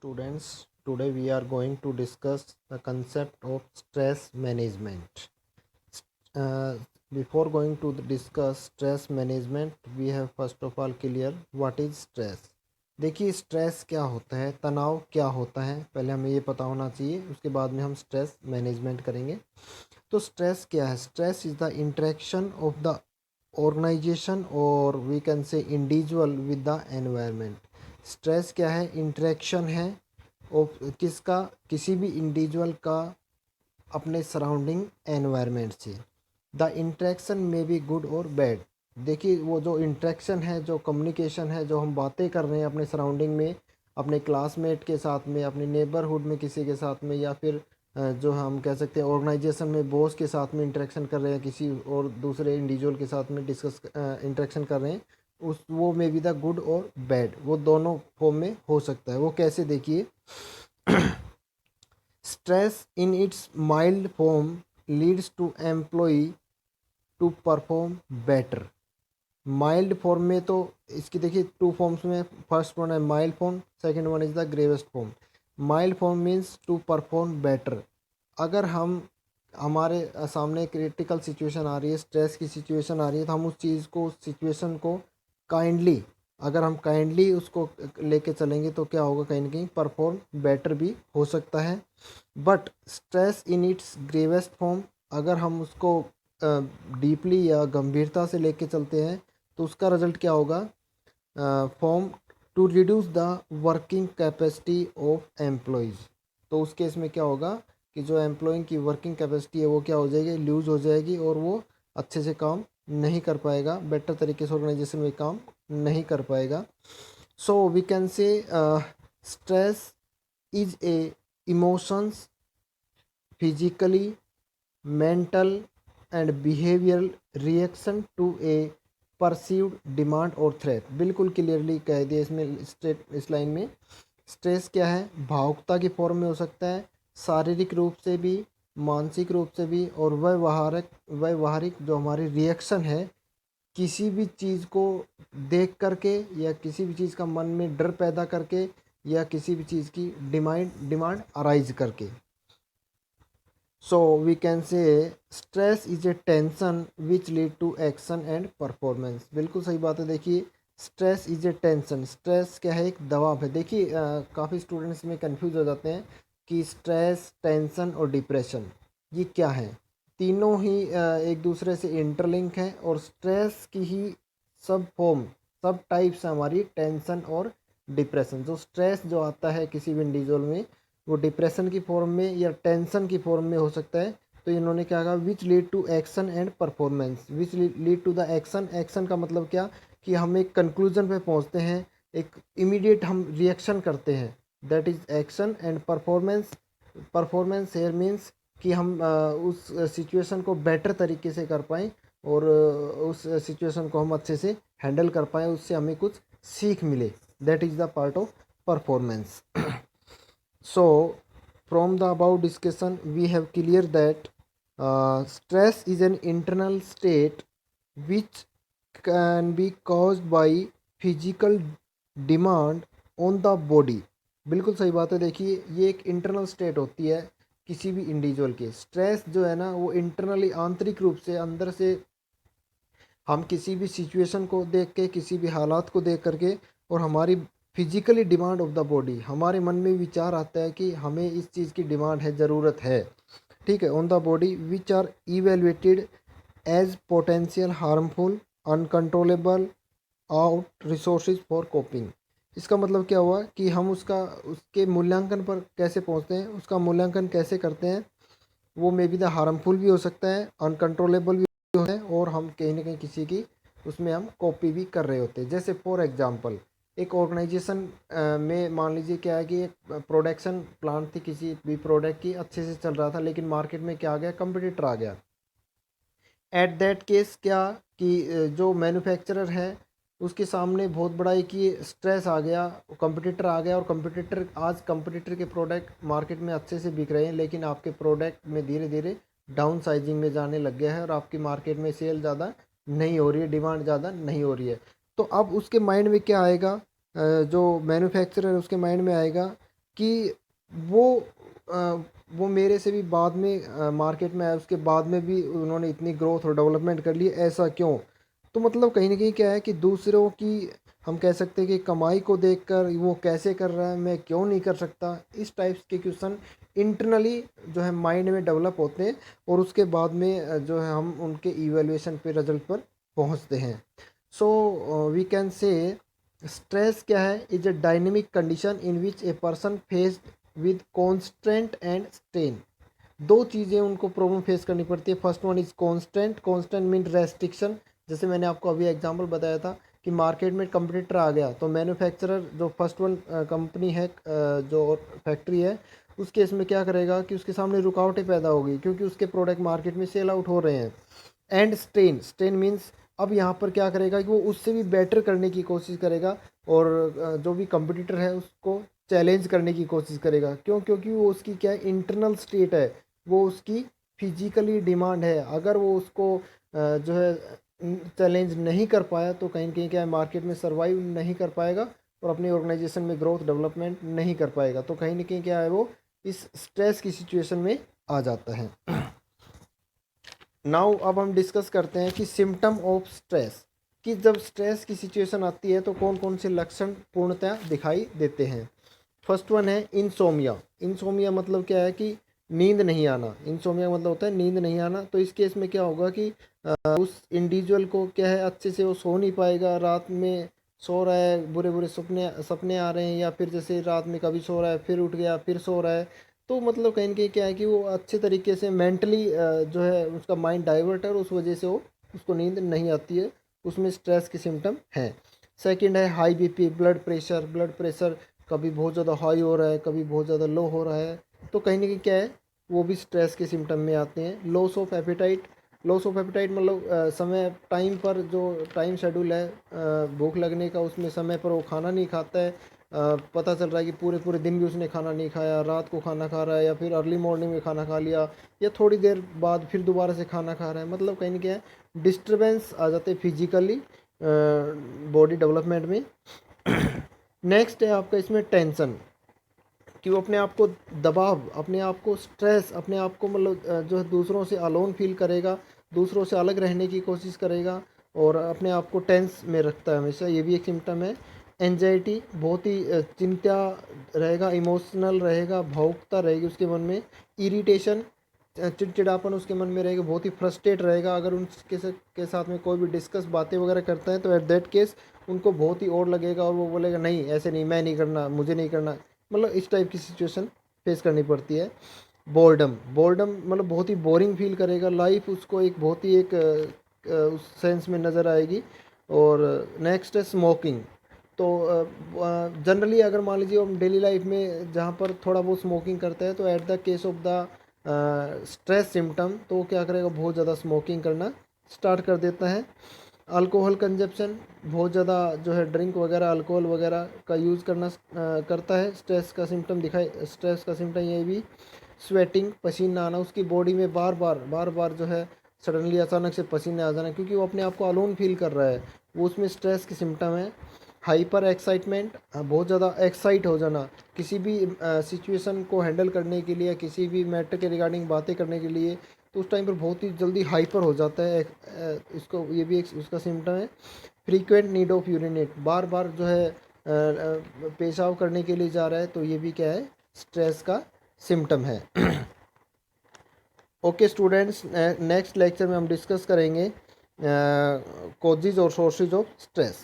Students, today we are going to discuss the concept of stress management. Uh, Before going to discuss stress management, we have first of all clear what is stress. देखिए stress क्या होता है, तनाव क्या होता है, पहले हमें ये पता होना चाहिए, उसके बाद में हम स्ट्रेस मैनेजमेंट करेंगे। तो स्ट्रेस क्या है? Stress is the interaction of the organisation और we can say individual with the environment. Stress क्या है? इंटरेक्शन है और किसका? किसी भी इंडिविजुअल का अपने सराउंडिंग एनवायरनमेंट से। द इंटरेक्शन में बी गुड और बैड। देखिए वो जो इंटरेक्शन है, जो कम्युनिकेशन है, जो हम बातें कर रहे हैं अपने सराउंडिंग में, अपने क्लासमेट के साथ में, अपने नेबरहुड में किसी के साथ में, या फिर जो हम कह सकते हैं ऑर्गेनाइजेशन में बॉस के साथ में इंटरेक्शन कर रहे हैं, किसी और दूसरे इंडिविजुअल के साथ में डिस्कस इंटरेक्शन कर रहे हैं, उस वो में बी द गुड और बैड, वो दोनों फॉर्म में हो सकता है। वो कैसे? देखिए stress in its mild form leads to employee to perform better. Mild form में तो इसकी देखिए टू फॉर्म्स में, फर्स्ट वन है mild form, second one is the gravest form. Mild form means to perform better. अगर हम हमारे सामने क्रिटिकल सिचुएशन आ रही है, स्ट्रेस की सिचुएशन आ रही है, तो हम उस चीज़ को, उस सिचुएशन को काइंडली, अगर हम काइंडली उसको लेके चलेंगे तो क्या होगा? कहीं ना कहीं परफॉर्म बेटर भी हो सकता है। But stress in it's gravest form, अगर हम उसको डीपली या गंभीरता से लेके चलते हैं तो उसका रिजल्ट क्या होगा? Form to reduce the working capacity of employees. तो उस केस में क्या होगा कि जो एम्प्लॉइंग की वर्किंग कैपेसिटी है वो क्या हो जाएगी? लूज़ हो जाएगी और वो अच्छे से काम नहीं कर पाएगा, बेटर तरीके से ऑर्गेनाइजेशन में काम नहीं कर पाएगा। So we can say stress is a emotions, physically, mental and behavioral reaction to a perceived demand और threat। बिल्कुल क्लियरली कह दिया इसमें, स्टेट इस लाइन में। स्ट्रेस क्या है? भावुकता की फॉर्म में हो सकता है, शारीरिक रूप से भी, मानसिक रूप से भी, और व्यवहारिक जो हमारी रिएक्शन है किसी भी चीज़ को देख करके, या किसी भी चीज़ का मन में डर पैदा करके, या किसी भी चीज़ की डिमांड अराइज करके। So we can say stress is a tension which lead to action and performance। बिल्कुल सही बात है। देखिए stress is A tension, stress क्या है? एक दबाव है। देखिए काफ़ी स्टूडेंट्स में कंफ्यूज हो जाते हैं कि स्ट्रेस, टेंशन और डिप्रेशन ये क्या है। तीनों ही एक दूसरे से इंटरलिंक हैं, और स्ट्रेस की ही सब फॉर्म, सब टाइप्स हमारी टेंशन और डिप्रेशन। जो स्ट्रेस जो आता है किसी भी इंडिविजुअल में, वो डिप्रेशन की फॉर्म में या टेंशन की फॉर्म में हो सकता है। तो इन्होंने क्या कहा? Which lead to action and performance. Which lead to the action, action का मतलब क्या कि हम एक कंक्लूजन पे पहुंचते हैं, एक इमीडिएट हम रिएक्शन करते हैं, that is action. And performance, performance here means कि हम उस सिचुएशन को बेटर तरीके से कर पाएँ, और उस सिचुएशन को हम अच्छे से हैंडल कर पाएँ, उससे हमें कुछ सीख मिले, that is the part of performance. So, from the above discussion, we have clear that stress is an internal state which can be caused by physical demand on the body। बिल्कुल सही बात है। देखिए ये एक इंटरनल स्टेट होती है किसी भी इंडिविजुअल के। स्ट्रेस जो है ना, वो इंटरनली, आंतरिक रूप से, अंदर से हम किसी भी सिचुएशन को देख के, किसी भी हालात को देख करके, और हमारी physically demand of the body, हमारे मन में विचार आता है कि हमें इस चीज़ की डिमांड है, ज़रूरत है, ठीक है, on the body, which are evaluated as potential harmful, uncontrollable, out resources for coping. इसका मतलब क्या हुआ कि हम उसके मूल्यांकन पर कैसे पहुंचते हैं, उसका मूल्यांकन कैसे करते हैं। वो मे बी द हार्मफुल भी हो सकता है, अनकंट्रोलेबल भी होता है, और हम कहीं ना कहीं किसी की उसमें हम कॉपी भी कर रहे होते हैं। जैसे फॉर एग्जांपल एक ऑर्गेनाइजेशन में मान लीजिए क्या है कि एक प्रोडक्शन प्लांट थी, किसी भी प्रोडक्ट की अच्छे से चल रहा था, लेकिन मार्केट में क्या आ गया? कंपटीटर आ गया। एट दैट केस क्या कि जो मैन्युफैक्चरर है उसके सामने बहुत बड़ा एक ये स्ट्रेस आ गया, कंपटीटर आ गया, और कंपटीटर के प्रोडक्ट मार्केट में अच्छे से बिक रहे हैं, लेकिन आपके प्रोडक्ट में धीरे धीरे डाउन साइजिंग में जाने लग गया है, और आपकी मार्केट में सेल ज़्यादा नहीं हो रही है, डिमांड ज़्यादा नहीं हो रही है। तो अब उसके माइंड में क्या आएगा? जो मैन्युफैक्चरर है उसके माइंड में आएगा कि वो वो मेरे से भी बाद में मार्केट में आए, उसके बाद में भी उन्होंने इतनी ग्रोथ और डेवलपमेंट कर ली, ऐसा क्यों? तो मतलब कहीं ना कहीं क्या है कि दूसरों की, हम कह सकते हैं कि कमाई को देखकर वो कैसे कर रहा है, मैं क्यों नहीं कर सकता, इस टाइप्स के क्वेश्चन इंटरनली जो है माइंड में डेवलप होते हैं, और उसके बाद में जो है हम उनके इवैल्यूएशन पे, रिजल्ट पर पहुंचते हैं। So we can say stress क्या है, is a dynamic condition in which a person faced with constant and strain. दो चीज़ें उनको प्रॉब्लम फेस करनी पड़ती है। First one is constant, constant mean restriction. जैसे मैंने आपको अभी एग्जांपल बताया था कि मार्केट में कंपटीटर आ गया, तो मैन्युफैक्चरर जो फर्स्ट वन कंपनी है, जो फैक्ट्री है, उस केस में क्या करेगा कि उसके सामने रुकावटें पैदा होगी, क्योंकि उसके प्रोडक्ट मार्केट में सेल आउट हो रहे हैं। एंड स्ट्रेन, स्ट्रेन मीन्स अब यहाँ पर क्या करेगा कि वो उससे भी बेटर करने की कोशिश करेगा, और जो भी कंपटीटर है उसको चैलेंज करने की कोशिश करेगा। क्यों? क्योंकि वो उसकी क्या है, इंटरनल स्टेट है, वो उसकी फिजिकली डिमांड है। अगर वो उसको जो है चैलेंज नहीं कर पाया, तो कहीं ना कहीं क्या है, मार्केट में सर्वाइव नहीं कर पाएगा और अपनी ऑर्गेनाइजेशन में ग्रोथ डेवलपमेंट नहीं कर पाएगा। तो कहीं ना कहीं क्या है, वो इस स्ट्रेस की सिचुएशन में आ जाता है। नाउ अब हम डिस्कस करते हैं कि सिम्टम ऑफ स्ट्रेस, कि जब स्ट्रेस की सिचुएशन आती है तो कौन कौन से लक्षण पूर्णतः दिखाई देते हैं। फर्स्ट वन है इंसोमिया। इंसोमिया मतलब क्या है कि नींद नहीं आना। इंसोमिया मतलब होता है नींद नहीं आना। तो इस केस में क्या होगा कि उस इंडिविजुअल को क्या है, अच्छे से वो सो नहीं पाएगा, रात में सो रहा है, बुरे बुरे सपने सपने आ रहे हैं, या फिर जैसे रात में कभी सो रहा है फिर उठ गया फिर सो रहा है। तो मतलब कहीं ना कहीं क्या है कि वो अच्छे तरीके से मेंटली जो है उसका माइंड डाइवर्ट है, और उस वजह से वो उसको नींद नहीं आती है, उसमें स्ट्रेस के सिम्टम हैं। सेकंड है high BP, blood pressure. Blood pressure कभी बहुत ज़्यादा हाई हो रहा है, कभी बहुत ज़्यादा लो हो रहा है, तो कहीं ना कहीं क्या है, वो भी स्ट्रेस के सिम्टम में आते हैं। Loss of appetite. Loss of appetite मतलब समय टाइम पर जो टाइम शेड्यूल है भूख लगने का, उसमें समय पर वो खाना नहीं खाता है। पता चल रहा है कि पूरे पूरे दिन भी उसने खाना नहीं खाया, रात को खाना खा रहा है, या फिर अर्ली मॉर्निंग में खाना खा लिया, या थोड़ी देर बाद फिर दोबारा से खाना खा रहा है। मतलब कहीं ना कहीं डिस्टर्बेंस आ जाते हैं फिजिकली बॉडी डेवलपमेंट में। नेक्स्ट है आपका इसमें टेंशन, कि वो अपने आप को दबाव, अपने आप को स्ट्रेस, अपने आप को मतलब जो है दूसरों से अलोन फील करेगा, दूसरों से अलग रहने की कोशिश करेगा, और अपने आप को टेंस में रखता है हमेशा, ये भी एक सिम्टम है। एंजाइटी, बहुत ही चिंता रहेगा, इमोशनल रहेगा, भावुकता रहेगी उसके मन में। इरिटेशन, चिड़चिड़ापन उसके मन में रहेगा, बहुत ही फ्रस्ट्रेट रहेगा। अगर उनके के साथ में कोई भी डिस्कस बातें वगैरह करता है, तो एट दैट केस उनको बहुत ही और लगेगा, और वो बोलेगा नहीं ऐसे नहीं, मैं नहीं करना, मुझे नहीं करना। मतलब इस टाइप की सिचुएशन फेस करनी पड़ती है। बोर्डम, बोर्डम मतलब बहुत ही बोरिंग फील करेगा, लाइफ उसको एक बहुत ही एक उस सेंस में नज़र आएगी। और नेक्स्ट है स्मोकिंग। तो जनरली अगर मान लीजिए हम डेली लाइफ में जहाँ पर थोड़ा बहुत स्मोकिंग करते हैं, तो at the case of the stress symptom, तो वो क्या करेगा, बहुत ज़्यादा स्मोकिंग करना स्टार्ट कर देता है। अल्कोहल कंजप्शन, बहुत ज़्यादा जो है ड्रिंक वगैरह, अल्कोहल वगैरह का यूज़ करना करता है, स्ट्रेस का सिम्टम दिखाई, स्ट्रेस का सिम्टम ये भी। स्वेटिंग, पसीना आना, उसकी बॉडी में बार बार जो है सडनली अचानक से पसीने आ जाना, क्योंकि वो अपने आप को अलोन फील कर रहा है, वो उसमें स्ट्रेस की सिम्टम है। हाइपर एक्साइटमेंट, बहुत ज़्यादा एक्साइट हो जाना, किसी भी सिचुएशन को हैंडल करने के लिए, किसी भी मैटर के रिगार्डिंग बातें करने के लिए, तो उस टाइम पर बहुत ही जल्दी हाइपर हो जाता है। इसको, ये भी एक उसका सिम्टम है। फ्रीक्वेंट नीड ऑफ यूरिनेट, बार बार जो है पेशाब करने के लिए जा रहा है, तो ये भी क्या है, स्ट्रेस का सिम्टम है। ओके स्टूडेंट्स, नेक्स्ट लेक्चर में हम डिस्कस करेंगे कॉजेज और सोर्सेज ऑफ स्ट्रेस।